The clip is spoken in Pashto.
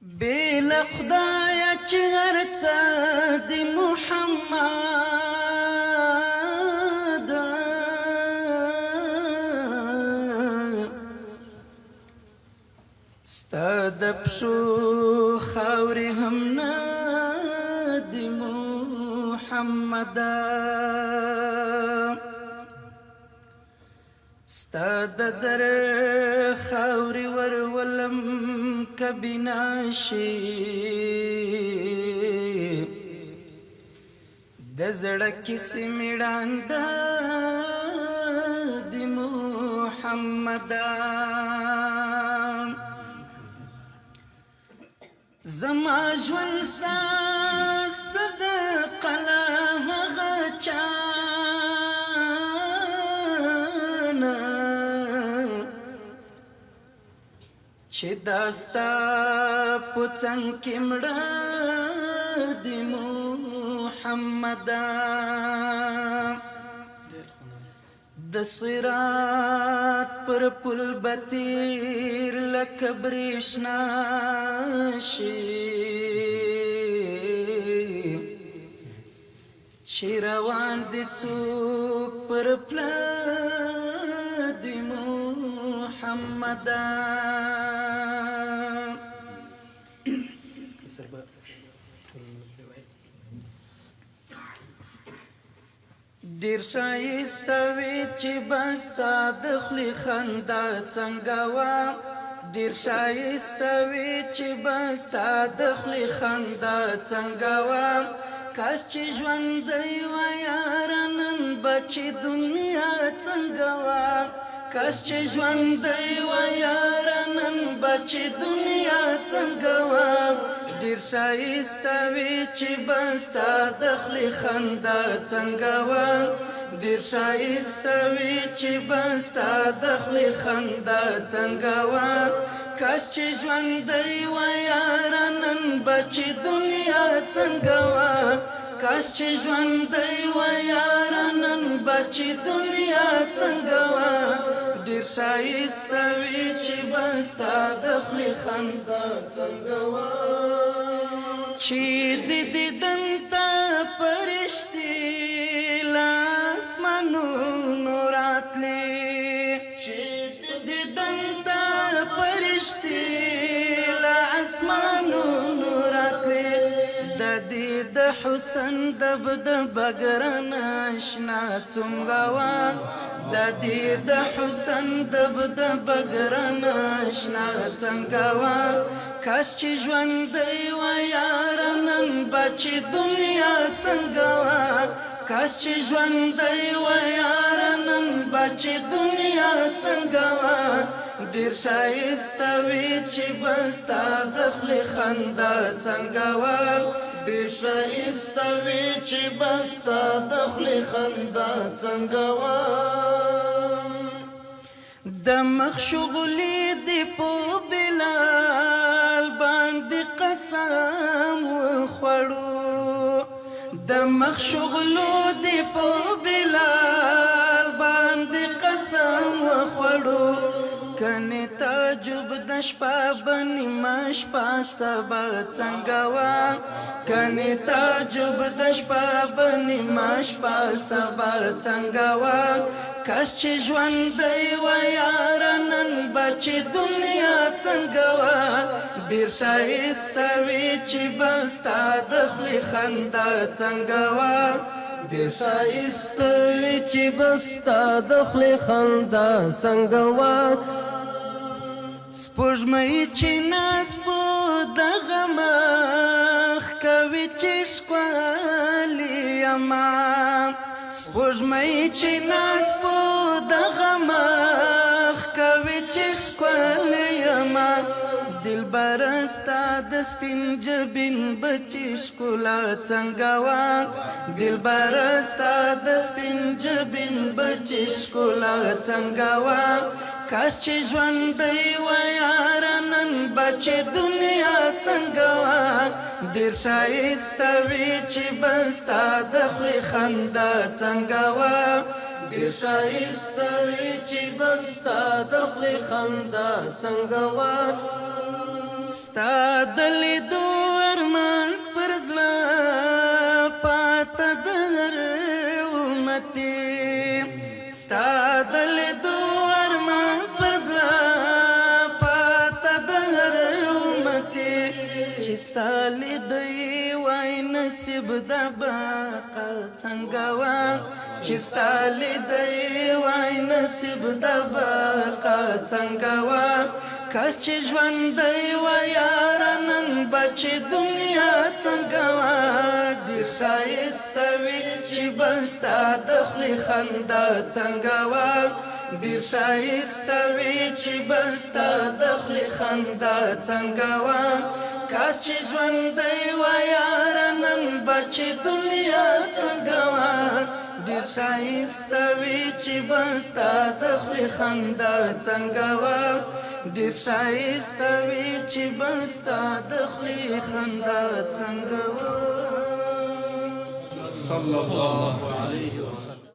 بلا خدایا چې هرڅه د محمد ستا د پښو خاورې هم نه د محمد ستا د در خاورې ورولم کبینا شي د زړه کیسې میړانده د محمد زما ژوند صدقه له هغه چانه چې دا ستا په څنګ کې مړه د محمد د صراط پر پل بتیر لکه برېښنا شي چې روان دي څوک پر پله د محمد ډیر ښایسته وي چې بستا د خولې خندا څنګه وه ډیر ښایسته وي چې بستا د خولې خندا څنګه وه کاش چې ژوندی وه یاره نن به چې دنیا څنګه وه کاش چې ژوندی وه یاره نن به چې دنیا څنګه وه ډیر ښایسته وي چې بستا د خولې خندا څنګه وه ډیر ښایسته وي چې بستا د خولې خندا څنګه وه کاش چې ژوندی وه یاره نن به چې دنیا څنګه وه کاش چې ژوندی وه یاره نن به چې دنیا څنګه وه ډیر ښایسته وي چې بستا د خولې خندا څنګه وه چې د دیدن ته فرشتې له اسمانونو راتلې چې د دیدن ته فرشتې له اسمانونو راتلې د دې د حسن دبدبه ګرانه اشنا څومره وه د دې د حسن دبدبه ګرانه اشنا څنګه وه کاش چې ژوندی وه یاره نن به چې دنیا څنګه وه کاش چې ژوندی وه یاره نن به چې دنیا څنګه وه ډیر ښایسته وي چې بستا د خولې خندا څنګه وه ډیر ښایسته وي چې بستا د خولې خندا څنګه وه د مخ شغلې دې په بلال باندې قسم وخوړو د مخ شغلو دې په بلال باندې قسم وخوړو کنه تعجب د شپه بنی مشپا سبا څنګه وه کنه تعجب د شپه بنی مشپا سبا څنګه وه کاش چې ژوندی وه یاره نن به چې دنیا څنګه وه ډیر ښایسته وي چې بستا د خولې خندا څنګه وه ډیر ښایسته وي چې بستا د خولې خندا څنګه وه سپوږمۍ چې ناز په دغه مخ کوي چې ښکلې یمه سپوږمۍ چې ناز په دغه مخ کوي چې ښکلې یمه دلبره ستا د سپین جبین بچې ښکلا څنګه وه دلبره ستا د سپین جبین بچې ښکلا څنګه وه کاش چې ژوندی وه یاره نن به چې دنیا څنګه وه ډیر ښایسته وي چې بستا د خولې خندا څنګه وه ډیر ښایسته وي چې بستا د خولې خندا څنګه وه ستا د لیدو ارمان پر زړه پاته د هر امتي ستا د لیدو ارمان پر زړه پاته د هر امتي چې ستا لیدی وای نصیب د بقا څنګه وا چې ستا لیدی وای نصیب د بقا څنګه وا کاش چې ژوندی وای یاره نن بچ دنیا څنګه وا ډېر ښایسته وي چې بل ستا د خولې خندا څنګه وا ډېر ښایسته وي چې بل ستا د خولې خندا څنګه وا کاش چې ژوندی وای یاره نن بچ دنیا څنګه وا ډېر ښایسته وي چې بل ستا د خولې خندا څنګه وا ډېر ښایسته وي چې بل ستا د خولې خندا څنګه وا صلی الله علیه وسلم.